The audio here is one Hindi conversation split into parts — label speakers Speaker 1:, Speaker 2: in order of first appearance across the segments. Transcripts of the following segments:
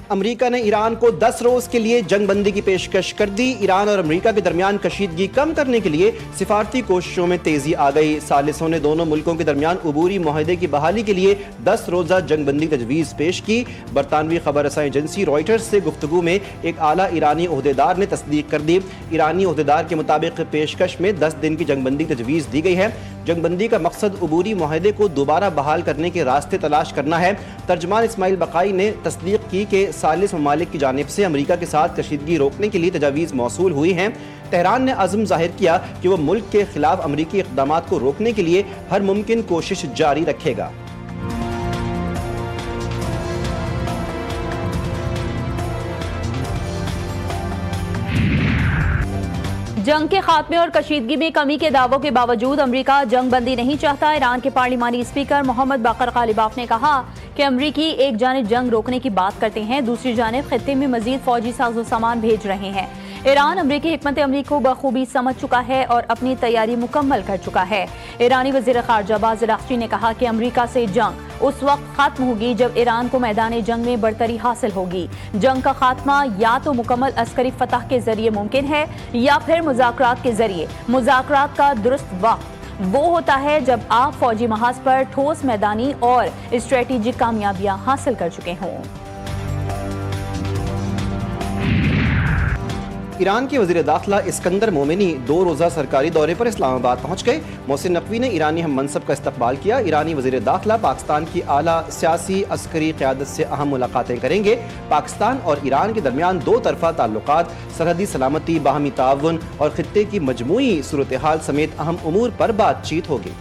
Speaker 1: अमेरिका ने ईरान को 10 रोज के लिए जंगबंदी की पेशकश कर दी। ईरान और अमेरिका के दरमियान कशीदगी कम करने के लिए सिफारती कोशिशों में तेजी आ गई। सालिसों ने दोनों मुल्कों के दरमियान अबूरी मुआहदे की बहाली के लिए 10 रोजा जंगबंदी तजवीज़ पेश की। बरतानवी खबर रसाई एजेंसी रॉयटर्स से गुफ्तगू में एक आला ईरानी ओहदेदार ने तस्दीक कर दी। ईरानी ओहदेदार के मुताबिक पेशकश में 10 दिन की जंगबंदी तजवीज़ दी गई है। जंगबंदी का मकसद अबूरी मुआहदे को दोबारा बहाल करने के रास्ते तलाश करना है। तर्जमान इस्माइल बकाई ने तस्दीक की कि सालिस ममालिक की जानिब से अमेरिका के साथ कशीदगी रोकने के लिए तजावीज़ मौसूल हुई हैं। तेहरान ने अज़्म जाहिर किया कि वह मुल्क के खिलाफ अमरीकी इक़दामात को रोकने के लिए हर मुमकिन कोशिश जारी रखेगा।
Speaker 2: जंग के खात्मे और कशीदगी में कमी के दावों के बावजूद अमेरिका जंग बंदी नहीं चाहता। ईरान के पार्लिमानी स्पीकर मोहम्मद बाकर गालिबाफ ने कहा कि अमरीकी एक जानिब जंग रोकने की बात करते हैं, दूसरी जानिब खित्ते में मजीद फौजी साजो सामान भेज रहे हैं। ईरान अमरीकी हिकमत अमली को बखूबी समझ चुका है और अपनी तैयारी मुकम्मल कर चुका है। ईरानी वज़ीर ख़ारजा अब्बास अराग़ची ने कहा कि अमरीका से जंग उस वक्त खत्म होगी जब ईरान को मैदान जंग में बढ़तरी हासिल होगी। जंग का खात्मा या तो मुकम्मल अस्करी फतह के जरिए मुमकिन है या फिर मुज़ाकरात के जरिए। मुज़ाकरात का दुरुस्त वक्त वो होता है जब आप फौजी महाज पर ठोस मैदानी और स्ट्रेटेजिक कामयाबियां हासिल कर चुके हों।
Speaker 1: ईरान के वज़ीर दाखिला इस्कंदर मोमिनी 2 रोज़ा सरकारी दौरे पर इस्लामाबाद पहुँच गए। मोहसिन नकवी ने ईरानी हम मनसब का इस्तकबाल किया। ईरानी वज़ीर दाखिला पाकिस्तान की आला सियासी अस्करी क़यादत से अहम मुलाकातें करेंगे। पाकिस्तान और ईरान के दरमियान 2 तरफ़ा ताल्लुकात, सरहदी सलामती, बाहमी ताउन और खित्ते की मजमूई सूरत हाल समेत अहम उमूर पर बातचीत होगी।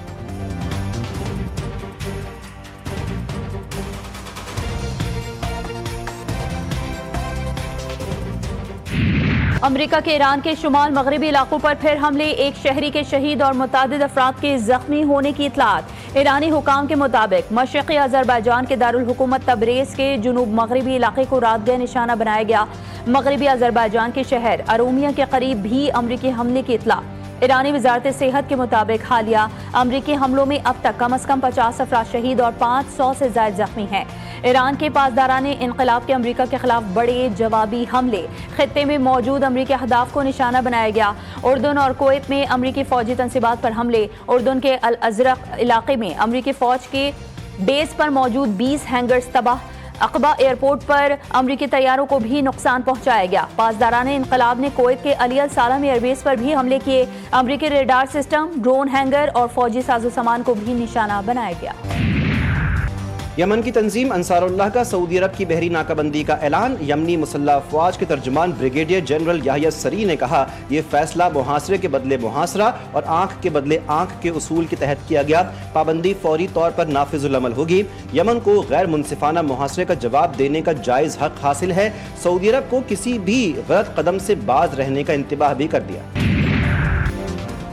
Speaker 2: अमेरिका के ईरान के शुमाल मगरबी इलाकों पर फिर हमले, एक शहरी के शहीद और मुतादिद अफराद के जख्मी होने की इतलात। ईरानी हुकाम के मुताबिक मशरक़ी अज़रबैजान के दारुल हुकूमत तबरेज़ के जुनूब मगरबी इलाके को रात गए निशाना बनाया गया। मगरबी अज़रबैजान के शहर अरोमिया के करीब भी अमरीकी हमले की इतला। ईरानी वजारत सेहत के मुताबिक हालिया अमरीकी हमलों में अब तक कम अज़ कम 50 अफराद शहीद और 500 से ज़ायद जख्मी हैं। ईरान के पासदारान इनकलाब के अमरीका के खिलाफ बड़े जवाबी हमले, खित्ते में मौजूद अमरीकी अहदाफ को निशाना बनाया गया। उर्दून और कुवैत में अमरीकी फौजी तनसीबात पर हमले। उर्दून के अल अज़रक इलाके में अमरीकी फौज के बेस पर मौजूद 20 हैंगर्स तबाह। अक़बा एयरपोर्ट पर अमरीकी तैयारों को भी नुकसान पहुंचाया गया। पासदारान इनकलाब ने कुवैत के अली अल सालाम एयरबेस पर भी हमले किए। अमरीकी रेडार सिस्टम, ड्रोन हैंगर और फौजी साजो सामान को भी निशाना बनाया गया।
Speaker 1: यमन की तंजीम अंसारुल्लाह का सऊदी अरब की बहरी नाकाबंदी का ऐलान। यमनी मुसल्लह अफवाज के तर्जुमान ब्रिगेडियर जनरल याहिया सरी ने कहा, यह फैसला मुहासरे के बदले मुहासरा और आंख के बदले आंख के उसूल के तहत किया गया। पाबंदी फौरी तौर पर नाफिजुल अमल होगी। यमन को गैर मुनसिफाना मुहासरे का जवाब देने का जायज़ हक हासिल है। सऊदी अरब को किसी भी गलत कदम से बाज रहने का इंतबाह भी कर दिया।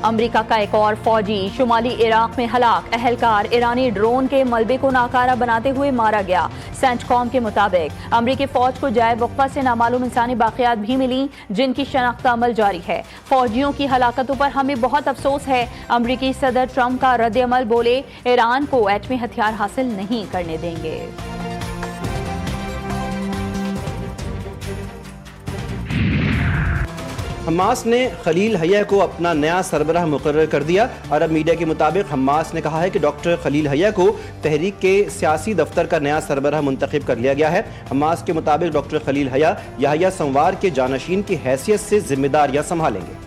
Speaker 2: अमेरिका का एक और फौजी शुमाली इराक में हलाक। अहलकार ईरानी ड्रोन के मलबे को नाकारा बनाते हुए मारा गया। सेंटकॉम के मुताबिक अमेरिकी फौज को जाए वक्फा से नामालूम इंसानी बाक़ियात भी मिली, जिनकी शनाख्त अमल जारी है। फौजियों की हलाकतों पर हमें बहुत अफसोस है। अमेरिकी सदर ट्रंप का रद्द अमल, बोले ईरान को एटमी हथियार हासिल नहीं करने देंगे।
Speaker 1: हमास ने खलील हया को अपना नया सरबराह मुकर्रर कर दिया। अरब मीडिया के मुताबिक हमास ने कहा है कि डॉक्टर खलील हया को तहरीक के सियासी दफ्तर का नया सरबराह मुंतखब कर लिया गया है। हमास के मुताबिक डॉक्टर खलील हया याहिया संवार के जानशीन की हैसियत से जिम्मेदारियां संभालेंगे।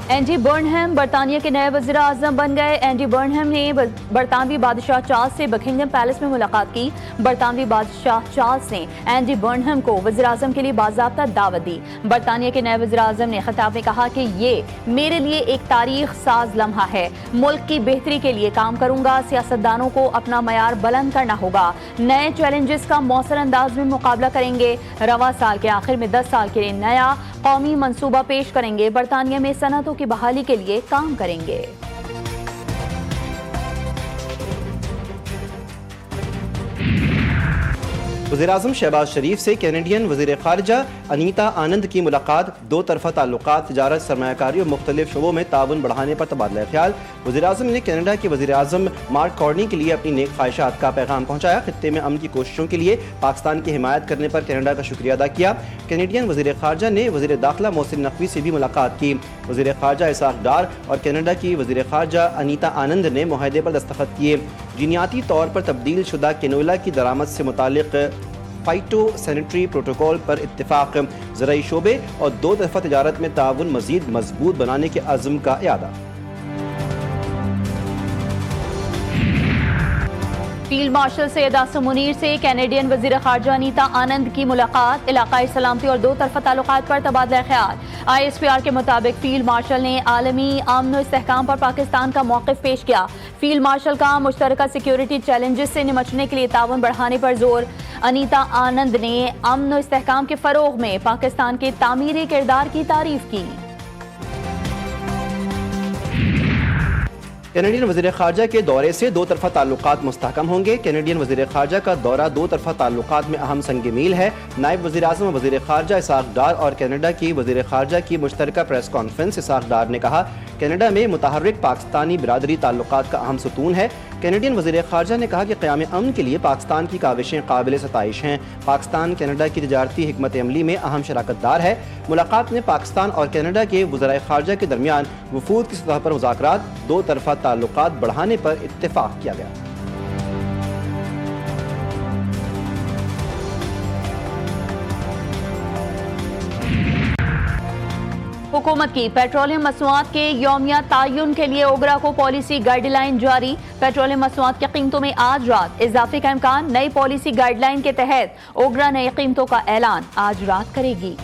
Speaker 2: एंडी बर्नहम बरतानिया के नए वज़ीर आज़म बन गए। एंडी बर्नहम ने बरतानवी बादशाह चार्ल्स से बकिंगम पैलेस में मुलाकात की। बरतानवी बादशाह चार्ल्स ने एंडी बर्नहम को वज़ीर आज़म के लिए बाज़ाब्ता दावत दी। बरतानिया के नए वज़ीर आज़म ने खिताब में कहा कि ये मेरे लिए एक तारीख साज लम्हा है। मुल्क की बेहतरी के लिए काम करूंगा। सियासतदानों को अपना मयार बुलंद करना होगा। नए चैलेंजेस का मौसर अंदाज में मुकाबला करेंगे। रवा साल के आखिर में 10 साल के लिए नया कौमी मंसूबा पेश करेंगे। बरतानिया में सनअतों की बहाली के लिए काम करेंगे।
Speaker 1: वज़ीर-ए-आज़म शहबाज शरीफ से कैनेडियन वज़ीर ख़ारजा अनीता आनंद की मुलाकात। दो तरफ़ा ताल्लुकात, तिजारत, सरमायाकारी और मुख्तलिफ शोबों में ताउन बढ़ाने पर तबादला ख्याल। वज़ीर-ए-आज़म ने कनाडा के वज़ीर-ए-आज़म मार्क कार्नी के लिए अपनी नेक ख्वाहिशात का पैगाम पहुँचाया। खित्ते में अमन की कोशिशों के लिए पाकिस्तान की हिमायत करने पर कनाडा का शुक्रिया अदा किया। कैनेडियन वज़ीर ख़ारजा ने वज़ीर दाखिला मोहसिन नकवी से भी मुलाकात की। वज़ीर ख़ारजा इसाक डार और कनाडा की वज़ीर ख़ारजा अनीता आनंद ने मुआहदे पर दस्तखत किए। जीनियाती तौर पर तब्दील शुदा कैनोला की दरामद से मुतालिक फाइटो सैनिटरी प्रोटोकॉल पर इत्तिफाक। ज़राई शोबे और दो तरफ़ा तिजारत में ताउन मज़ीद मजबूत बनाने के अज़्म का इरादा।
Speaker 2: फील्ड मार्शल सैयद आसिम मुनीर से कैनेडियन वज़ीर ख़ारजा अनीता आनंद की मुलाकात। इलाक़ाई सलामती और दो तरफ़ा ताल्लुकात पर तबादला ख्याल। ISPR के मुताबिक फील्ड मार्शल ने आलमी अमन और इस्तेहकाम पर पाकिस्तान का मौक़िफ़ पेश किया। फील्ड मार्शल का मुश्तरका सिक्योरिटी चैलेंजेस से निमटने के लिए ताउन बढ़ाने पर जोर। अनीता आनंद ने अमन और इस्तेहकाम के फ़रोग़ में पाकिस्तान के तामीरी किरदार की तारीफ़ की।
Speaker 1: कैनेडियन वज़ीर ख़ारजा के दौरे से दो तरफ़ा ताल्लुकात मुस्तहकम होंगे। कैनेडियन वज़ीर ख़ारजा का दौरा दो तरफ़ा ताल्लुकात में अहम संग मील है। नायब वज़ीर-ए-आज़म वज़ीर ख़ारजा इसाक डार और कनाडा की वज़ीर ख़ारजा की मुश्तरका प्रेस कॉन्फ्रेंस। इसाक डार ने कहा, कनाडा में मुतहर्रिक पाकिस्तानी बिरादरी ताल्लुकात का अहम सतून है। कैनेडियन वज़ीर ख़ारजा ने कहा कि क़याम अमन के लिए पाकिस्तान की काविशें काबिल सताइश हैं। पाकिस्तान कनाडा की तिजारती हिकमत अमली में अहम शराकतदार है। मुलाकात में पाकिस्तान और कनाडा के वज़राए ख़ारजा के दरमियान वफूद की सतह पर मुज़ाकरात, दो तरफ़ा ताल्लुकात बढ़ाने पर इत्तेफाक किया गया।
Speaker 2: हुकूमत की पेट्रोलियम मसनूआत के यौमिया तायुन के लिए ओगरा को पॉलिसी गाइडलाइन जारी। पेट्रोलियम मसनूआत की कीमतों में आज रात इजाफे का इम्कान। नई पॉलिसी गाइडलाइन के तहत ओगरा नई कीमतों का ऐलान आज रात करेगी।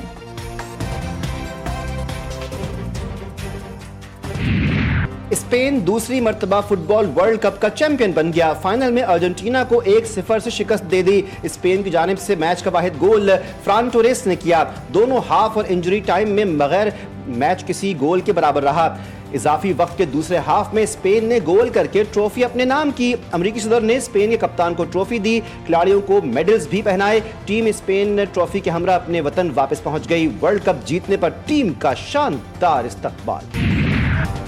Speaker 1: स्पेन दूसरी मर्तबा फुटबॉल वर्ल्ड कप का चैंपियन बन गया। फाइनल में अर्जेंटीना को 1-0 से शिकस्त दे दी। स्पेन की जानिब से मैच का वाहिद गोल फ्रान टोरेस ने किया। दोनों हाफ और इंजरी टाइम में बगैर मैच किसी गोल के बराबर रहा। इजाफी वक्त के दूसरे हाफ में स्पेन ने गोल करके ट्रॉफी अपने नाम की। अमरीकी सदर ने स्पेन के कप्तान को ट्रॉफी दी, खिलाड़ियों को मेडल्स भी पहनाए। टीम स्पेन ने ट्रॉफी के हमरा अपने वतन वापस पहुंच गई। वर्ल्ड कप जीतने पर टीम का शानदार इस्तकबाल।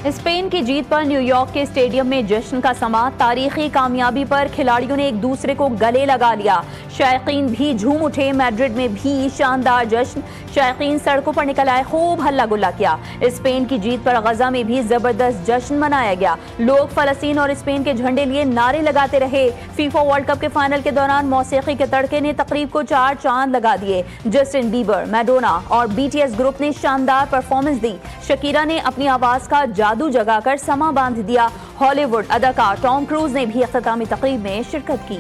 Speaker 2: स्पेन की जीत पर न्यूयॉर्क के स्टेडियम में जश्न का समा। तारीखी कामयाबी पर खिलाड़ियों ने एक दूसरे को गले लगा लिया। शायकीन भी झूम उठे। मैड्रिड में भी शानदार जश्न। शायकीन सड़कों पर निकल आए, खूब हल्ला गुल्ला किया। स्पेन की जीत पर गजा में भी जबरदस्त जश्न मनाया गया। लोग फलस्तीन और स्पेन के झंडे लिए नारे लगाते रहे। फीफा वर्ल्ड कप के फाइनल के दौरान मौसीकी के तड़के ने तकरीब को 4 चांद लगा दिए। जस्टिन बीबर, मैडोना और BTS ग्रुप ने शानदार परफॉर्मेंस दी। शकीरा ने अपनी आवाज का जादू जगाकर समा बांध दिया। हॉलीवुड अदाकार टॉम क्रूज ने भी अख्तामी तकरीब में शिरकत की।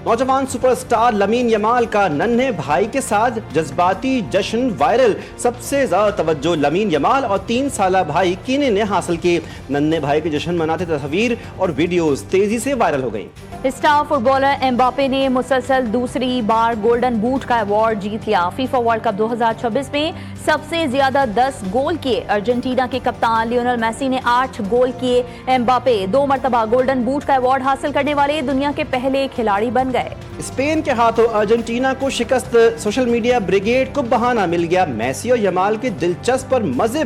Speaker 1: नौजवान सुपरस्टार लमीन यमाल का नन्हे भाई के साथ जज्बाती जश्न वायरल। सबसे ज्यादा तवज्जो लमीन यमाल और 3 साला भाई कीने ने हासिल की। नन्हे भाई के जश्न मनाते तस्वीर और वीडियोस तेजी से वायरल हो गई।
Speaker 2: स्टार फुटबॉलर एम्बापे ने मुसलसल दूसरी बार गोल्डन बूट का अवार्ड जीत लिया। फीफा वर्ल्ड कप 2026 में सबसे ज्यादा 10 गोल किए अर्जेंटीना के कप्तान लियोनेल मेसी ने 8 गोल किए। एम्बापे 2 मरतबा गोल्डन बूट का अवार्ड हासिल करने वाले दुनिया के पहले खिलाड़ी बन गए।
Speaker 1: स्पेन के हाथों अर्जेंटीना को शिकस्त। सोशल मीडिया ब्रिगेड को बहाना मिल गया। मेसी और यमाल के दिलचस्प और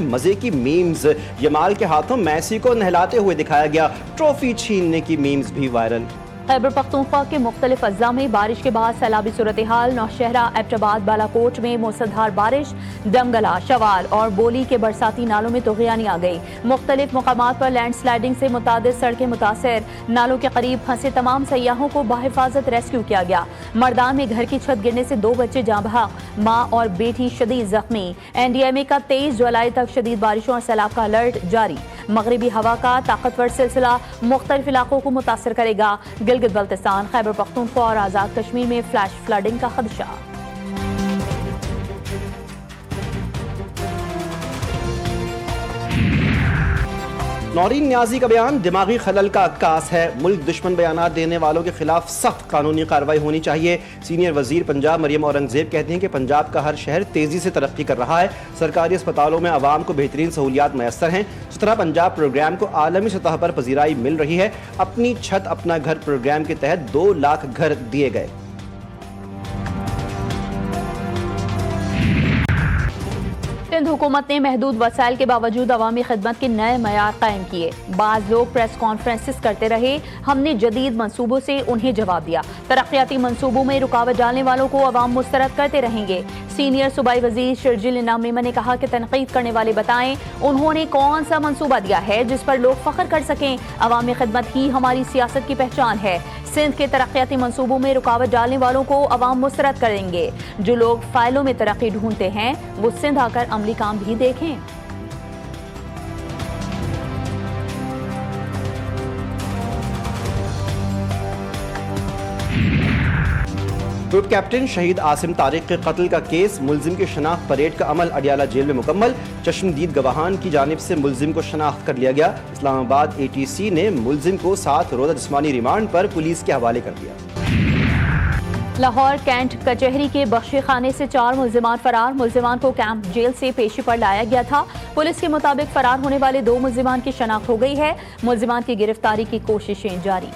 Speaker 1: मजे की मीम्स। यमाल के हाथों मेसी को नहलाते हुए दिखाया गया। ट्रॉफी छीनने की मीम्स भी वायरल।
Speaker 2: खैबर पख्तूनख्वा के मुख्तलिफ अज़्ज़ा में बारिश के बाद सैलाबी सूरत हाल। नौशहरा, एबटाबाद, बालाकोट में मूसलाधार बारिश। दमगला, शवाल और बोली के बरसाती नालों में तुग़यानी आ गई। मुख्तलिफ मकामात पर लैंड स्लाइडिंग से मुतादिद सड़कें मुतासर। नालों के करीब फंसे तमाम सयाहों को बाहिफाजत रेस्क्यू किया गया। मर्दान में घर की छत गिरने से 2 बच्चे जाँ बहक, माँ और बेटी शदीद जख्मी। NDMA का 23 जुलाई तक शदीद बारिशों और सैलाब का अलर्ट जारी। मगरिबी हवा का ताकतवर सिलसिला मुख्तलिफ इलाकों को मुतासर करेगा। गिलगित बल्तिस्तान, खैबर पख्तूनख्वा और आज़ाद कश्मीर में फ्लैश फ्लडिंग का खदशा।
Speaker 1: नौरीन न्याजी का बयान दिमागी खलल का अक्कास है। मुल्क दुश्मन बयानात देने वालों के खिलाफ सख्त कानूनी कार्रवाई होनी चाहिए। सीनियर वजीर पंजाब मरियम औरंगजेब कहती हैं कि पंजाब का हर शहर तेजी से तरक्की कर रहा है। सरकारी अस्पतालों में आवाम को बेहतरीन सहूलियात मैसर हैं। सुथरा पंजाब प्रोग्राम को आलमी सतह पर पजीराई मिल रही है। अपनी छत अपना घर प्रोग्राम के तहत 2 लाख घर दिए गए।
Speaker 2: हुकूमत ने महदूद वसाइल के बावजूद अवामी खिदमत के नए मयार कायम किए। बाज़ लोग प्रेस कॉन्फ्रेंसेस करते रहे, हमने जदीद मंसूबों से उन्हें जवाब दिया। तरक्याती मंसूबों में रुकावट डालने वालों को अवाम मुस्तरद करते रहेंगे। सीनियर सूबाई वजीर शर्जिल इनाम मेमन ने कहा कि तनकीद करने वाले बताएं उन्होंने कौन सा मंसूबा दिया है जिस पर लोग फख्र कर सकें। अवामी खिदमत ही हमारी सियासत की पहचान है। सिंध के तरक्याती मंसूबों में रुकावट डालने वालों को अवाम मुस्तरद करेंगे। जो लोग फाइलों में तरक्की ढूंढते हैं वो सिंध आकर अमली काम भी देखें।
Speaker 1: ग्रुप कैप्टन शहीद आसिम तारिक के कत्ल का केस मुलजिम की शनाख्त परेड का अमल अडियाला जेल में मुकम्मल। चश्मदीद गवाहान की जानिब से मुलजिम को शनाख्त कर लिया गया। इस्लामाबाद ATC ने मुलजिम को 7 रोज़ा जिस्मानी रिमांड पर पुलिस के हवाले कर दिया।
Speaker 2: लाहौर कैंट कचहरी के बख्शी खाने से 4 मुल्जिमान फरार। मुल्जिमान को कैंप जेल से पेशी पर लाया गया था। पुलिस के मुताबिक फरार होने वाले 2 मुल्जिमान की शनाख्त हो गई है। मुल्जिमान की गिरफ्तारी की कोशिशें जारी।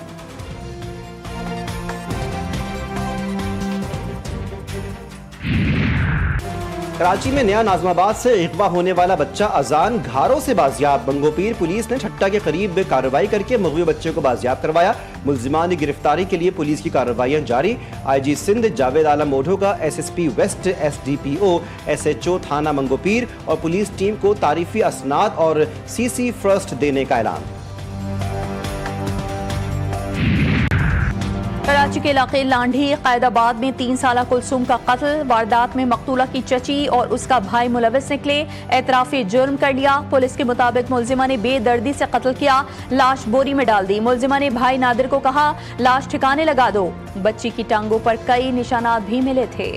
Speaker 1: कराची में नया नाजमाबाद से अगवा होने वाला बच्चा अजान घारों से बाजियाब। बंगोपीर पुलिस ने छट्टा के करीब कार्रवाई करके मगवी बच्चे को बाजियाब करवाया। मुल्जिमान की गिरफ्तारी के लिए पुलिस की कार्रवाइयां जारी। IG सिंध जावेद आलम मोढो का SSP वेस्ट, SDPO SHO थाना मंगोपीर और पुलिस टीम को तारीफी असनाद और CC फर्स्ट देने का ऐलान।
Speaker 2: कराची के इलाके लांढी कैदाबाद में 3 साला कुलसूम का कत्ल। वारदात में मकतूला की चची और उसका भाई मुलविस निकले। एतराफी जुर्म कर लिया। पुलिस के मुताबिक मुल्जिमा ने बेदर्दी से कत्ल किया। लाश बोरी में डाल दी। मुल्जिमा ने भाई नादिर को कहा लाश ठिकाने लगा दो। बच्ची की टांगों पर कई निशानात भी मिले थे।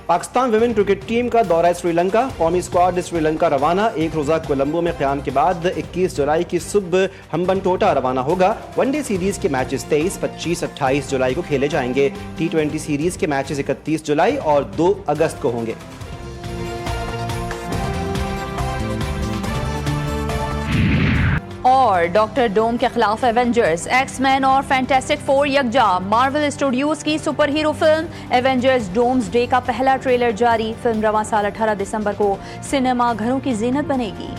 Speaker 1: पाकिस्तान विमेन क्रिकेट टीम का दौरा श्रीलंका। कौमी स्क्वाड श्रीलंका रवाना। 1 रोज़ा कोलंबो में क़याम के बाद 21 जुलाई की सुबह हम्बनटोटा रवाना होगा। वनडे सीरीज के मैचेस 23, 25, 28 जुलाई को खेले जाएंगे। T20 सीरीज के मैचेस 31 जुलाई और 2 अगस्त को होंगे।
Speaker 2: और डॉक्टर डोम के खिलाफ एवेंजर्स, एक्समैन और फैंटास्टिक 4 यकजा। मार्वल स्टूडियोज की superhero film Avengers Doomsday का पहला ट्रेलर जारी। फिल्म रवां साल 18 दिसंबर को सिनेमा घरों की जीनत बनेगी।